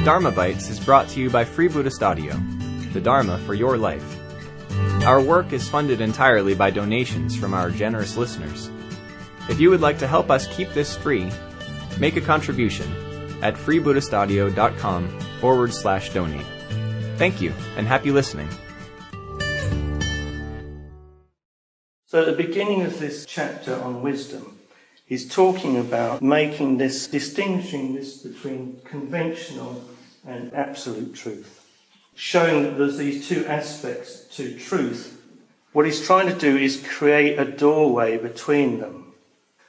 Dharma Bites is brought to you by Free Buddhist Audio, the Dharma for your life. Our work is funded entirely by donations from our generous listeners. If you would like to help us keep this free, make a contribution at freebuddhistaudio.com/donate. Thank you, and happy listening. So at the beginning of this chapter on wisdom, he's talking about distinguishing this between conventional and absolute truth. Showing that there's these two aspects to truth. What he's trying to do is create a doorway between them,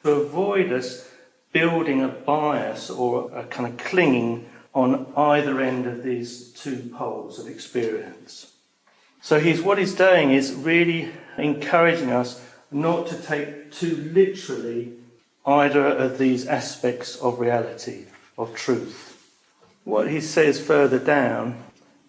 to avoid us building a bias or a kind of clinging on either end of these two poles of experience. So what he's doing is really encouraging us not to take too literally either of these aspects of reality, of truth. What he says further down,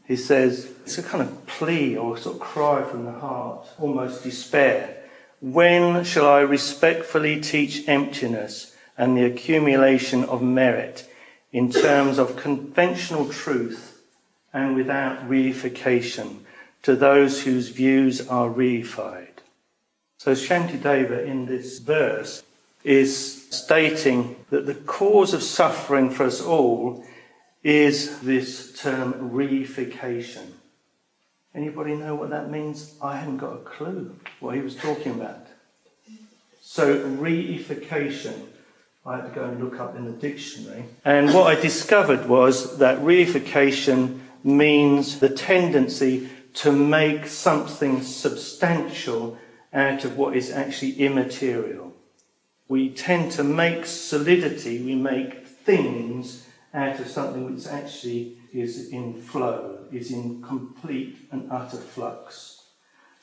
he says, it's a kind of plea or sort of cry from the heart, almost despair. When shall I respectfully teach emptiness and the accumulation of merit in terms of conventional truth and without reification to those whose views are reified? So Shantideva in this verse is stating that the cause of suffering for us all is this term reification. Anybody know what that means? I haven't got a clue what he was talking about. So reification, I had to go and look up in the dictionary. And what I discovered was that reification means the tendency to make something substantial out of what is actually immaterial. We tend to make solidity, we make things out of something which actually is in flow, is in complete and utter flux.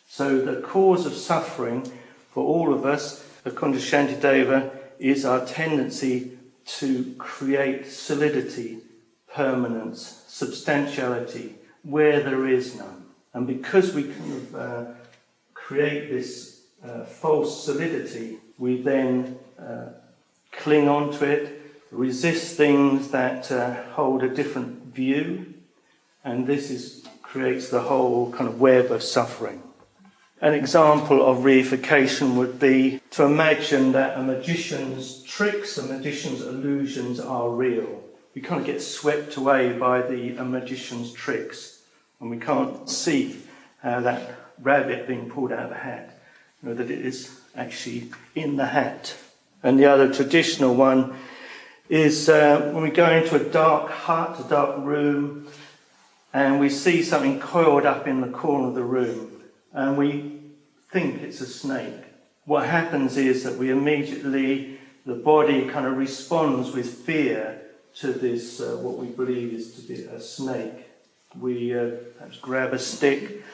So the cause of suffering for all of us, according to Shantideva, is our tendency to create solidity, permanence, substantiality, where there is none. And because we kind of create this false solidity, we then cling on to it, resist things that hold a different view, and this creates the whole kind of web of suffering. An example of reification would be to imagine that a magician's tricks, a magician's illusions are real. We kind of get swept away by a magician's tricks, and we can't see how that rabbit being pulled out of the hat, that it is actually in the hat. And the other traditional one is when we go into a dark hut, a dark room, and we see something coiled up in the corner of the room, and we think it's a snake. What happens is that the body kind of responds with fear to this, what we believe is to be a snake. We perhaps grab a stick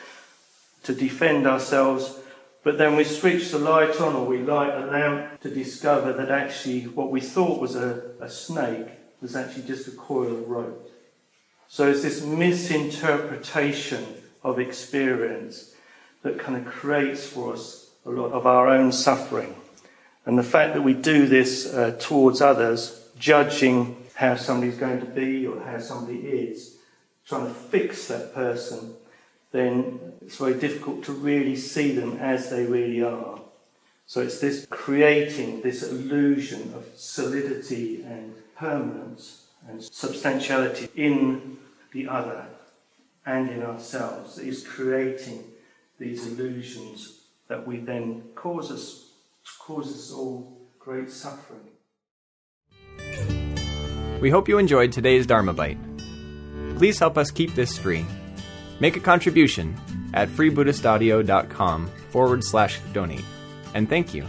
to defend ourselves, but then we switch the light on or we light a lamp to discover that actually what we thought was a snake was actually just a coil of rope. So it's this misinterpretation of experience that kind of creates for us a lot of our own suffering. And the fact that we do this towards others, judging how somebody's going to be or how somebody is, trying to fix that person, then it's very difficult to really see them as they really are. So it's this creating this illusion of solidity and permanence and substantiality in the other and in ourselves that is creating these illusions that we then causes all great suffering. We hope you enjoyed today's Dharma Bite. Please help us keep this free. Make a contribution at freebuddhistaudio.com/donate. And thank you.